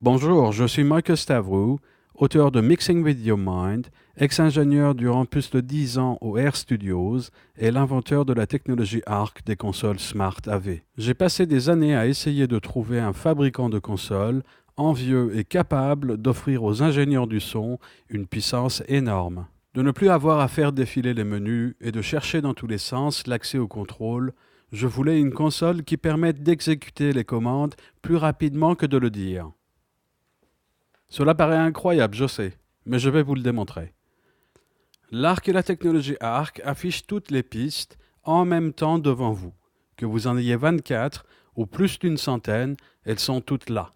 Bonjour, je suis Michael Stavrou, auteur de Mixing with Your Mind, ex-ingénieur durant plus de 10 ans au Air Studios et l'inventeur de la technologie ARC des consoles Smart AV. J'ai passé des années à essayer de trouver un fabricant de consoles envieux et capable d'offrir aux ingénieurs du son une puissance énorme. De ne plus avoir à faire défiler les menus et de chercher dans tous les sens l'accès au contrôle, je voulais une console qui permette d'exécuter les commandes plus rapidement que de le dire. Cela paraît incroyable, je sais, mais je vais vous le démontrer. L'ARC et la technologie ARC affichent toutes les pistes en même temps devant vous. Que vous en ayez 24 ou plus d'une centaine, elles sont toutes là.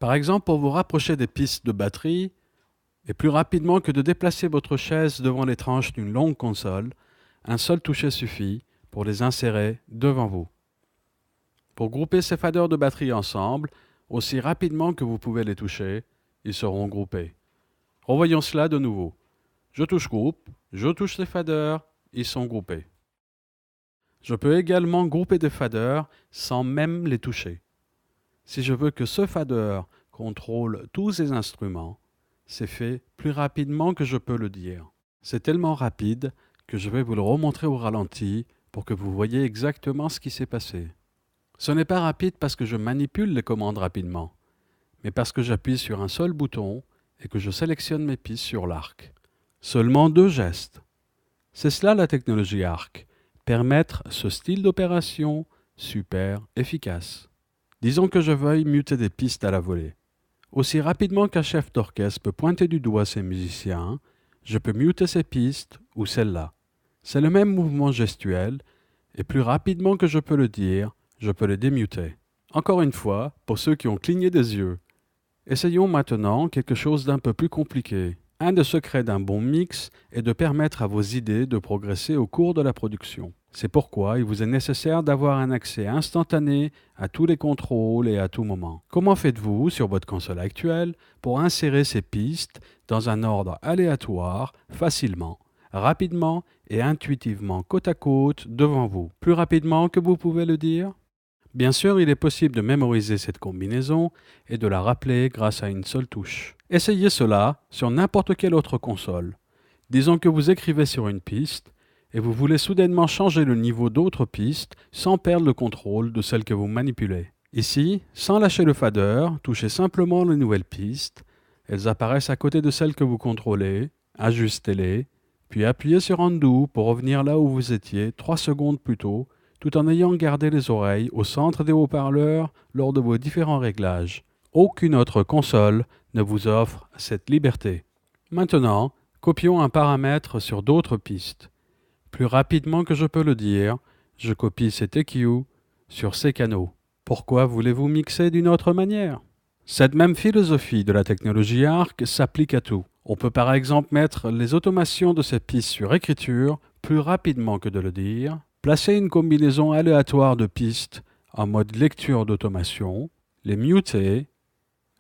Par exemple, pour vous rapprocher des pistes de batterie, et plus rapidement que de déplacer votre chaise devant les tranches d'une longue console, un seul toucher suffit pour les insérer devant vous. Pour grouper ces faders de batterie ensemble, aussi rapidement que vous pouvez les toucher, ils seront groupés. Revoyons cela de nouveau. Je touche groupe, je touche les faders, ils sont groupés. Je peux également grouper des faders sans même les toucher. Si je veux que ce fader contrôle tous ces instruments, c'est fait plus rapidement que je peux le dire. C'est tellement rapide que je vais vous le remontrer au ralenti pour que vous voyez exactement ce qui s'est passé. Ce n'est pas rapide parce que je manipule les commandes rapidement, mais parce que j'appuie sur un seul bouton et que je sélectionne mes pistes sur l'arc. Seulement 2 gestes. C'est cela la technologie ARC, permettre ce style d'opération super efficace. Disons que je veuille muter des pistes à la volée. Aussi rapidement qu'un chef d'orchestre peut pointer du doigt ses musiciens, je peux muter ces pistes ou celle-là. C'est le même mouvement gestuel, et plus rapidement que je peux le dire, je peux les démuter. Encore une fois, pour ceux qui ont cligné des yeux. Essayons maintenant quelque chose d'un peu plus compliqué. Un des secrets d'un bon mix est de permettre à vos idées de progresser au cours de la production. C'est pourquoi il vous est nécessaire d'avoir un accès instantané à tous les contrôles et à tout moment. Comment faites-vous sur votre console actuelle pour insérer ces pistes dans un ordre aléatoire, facilement, rapidement et intuitivement côte à côte devant vous, plus rapidement que vous pouvez le dire? Bien sûr, il est possible de mémoriser cette combinaison et de la rappeler grâce à une seule touche. Essayez cela sur n'importe quelle autre console. Disons que vous écrivez sur une piste et vous voulez soudainement changer le niveau d'autres pistes sans perdre le contrôle de celle que vous manipulez. Ici, sans lâcher le fader, touchez simplement les nouvelles pistes. Elles apparaissent à côté de celles que vous contrôlez, ajustez-les, puis appuyez sur Undo pour revenir là où vous étiez 3 secondes plus tôt, tout en ayant gardé les oreilles au centre des haut-parleurs lors de vos différents réglages. Aucune autre console ne vous offre cette liberté. Maintenant, copions un paramètre sur d'autres pistes. Plus rapidement que je peux le dire, je copie cet EQ sur ces canaux. Pourquoi voulez-vous mixer d'une autre manière? Cette même philosophie de la technologie ARC s'applique à tout. On peut par exemple mettre les automations de ces pistes sur écriture plus rapidement que de le dire, placer une combinaison aléatoire de pistes en mode lecture d'automation, les muter,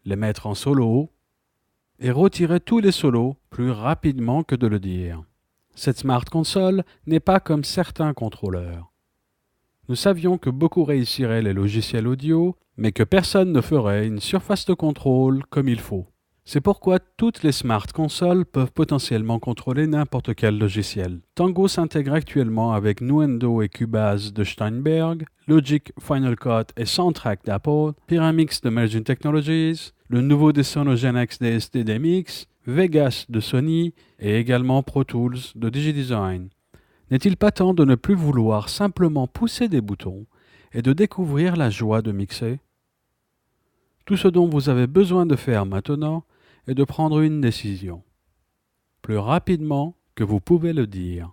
les mettre en solo et retirer tous les solos plus rapidement que de le dire. Cette Smart Console n'est pas comme certains contrôleurs. Nous savions que beaucoup réussiraient les logiciels audio, mais que personne ne ferait une surface de contrôle comme il faut. C'est pourquoi toutes les Smart Consoles peuvent potentiellement contrôler n'importe quel logiciel. Tango s'intègre actuellement avec Nuendo et Cubase de Steinberg, Logic, Final Cut et Soundtrack d'Apple, Pyramix de Merging Technologies, le nouveau des Sonogenex DST d'MX, Vegas de Sony et également Pro Tools de DigiDesign. N'est-il pas temps de ne plus vouloir simplement pousser des boutons et de découvrir la joie de mixer? Tout ce dont vous avez besoin de faire maintenant est de prendre une décision, plus rapidement que vous pouvez le dire.